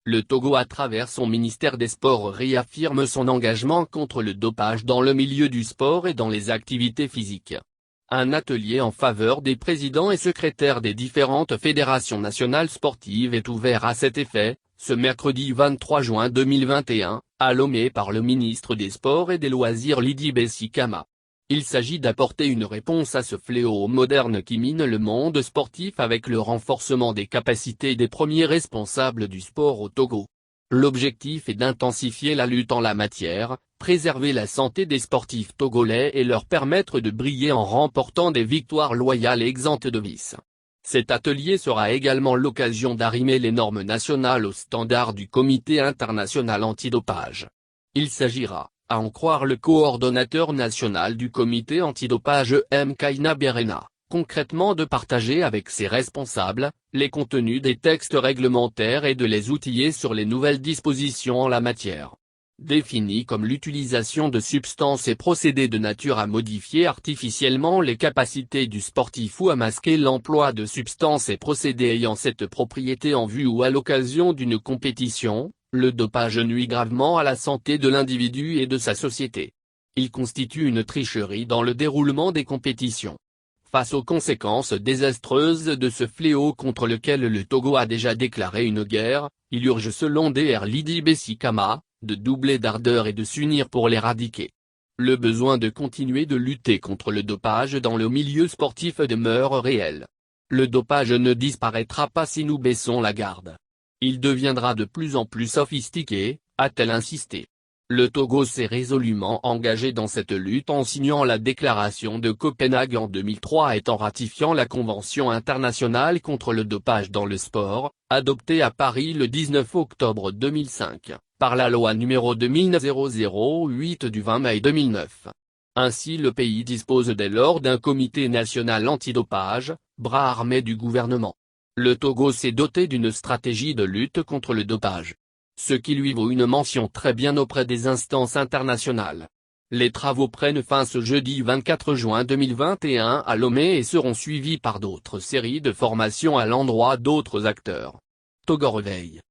Le Togo à travers son ministère des Sports réaffirme son engagement contre le dopage dans le milieu du sport et dans les activités physiques. Un atelier en faveur des présidents et secrétaires des différentes fédérations nationales sportives est ouvert à cet effet, ce mercredi 23 juin 2021, à Lomé par le ministre des Sports et des Loisirs Lydie Bessikama. Il s'agit d'apporter une réponse à ce fléau moderne qui mine le monde sportif avec le renforcement des capacités des premiers responsables du sport au Togo. L'objectif est d'intensifier la lutte en la matière, préserver la santé des sportifs togolais et leur permettre de briller en remportant des victoires loyales et exemptes de vices. Cet atelier sera également l'occasion d'arrimer les normes nationales aux standards du Comité international antidopage. Il s'agira, à en croire le coordonnateur national du comité antidopage Kaina Berena, concrètement de partager avec ses responsables, les contenus des textes réglementaires et de les outiller sur les nouvelles dispositions en la matière. Définis comme l'utilisation de substances et procédés de nature à modifier artificiellement les capacités du sportif ou à masquer l'emploi de substances et procédés ayant cette propriété en vue ou à l'occasion d'une compétition, le dopage nuit gravement à la santé de l'individu et de sa société. Il constitue une tricherie dans le déroulement des compétitions. Face aux conséquences désastreuses de ce fléau contre lequel le Togo a déjà déclaré une guerre, il urge selon Dr Lydie Bessikama, de doubler d'ardeur et de s'unir pour l'éradiquer. Le besoin de continuer de lutter contre le dopage dans le milieu sportif demeure réel. Le dopage ne disparaîtra pas si nous baissons la garde. Il deviendra de plus en plus sophistiqué, a-t-elle insisté. Le Togo s'est résolument engagé dans cette lutte en signant la déclaration de Copenhague en 2003 et en ratifiant la Convention internationale contre le dopage dans le sport, adoptée à Paris le 19 octobre 2005, par la loi numéro 2009-008 du 20 mai 2009. Ainsi le pays dispose dès lors d'un comité national antidopage, bras armé du gouvernement. Le Togo s'est doté d'une stratégie de lutte contre le dopage, ce qui lui vaut une mention très bien auprès des instances internationales. Les travaux prennent fin ce jeudi 24 juin 2021 à Lomé et seront suivis par d'autres séries de formations à l'endroit d'autres acteurs. Togo Réveil.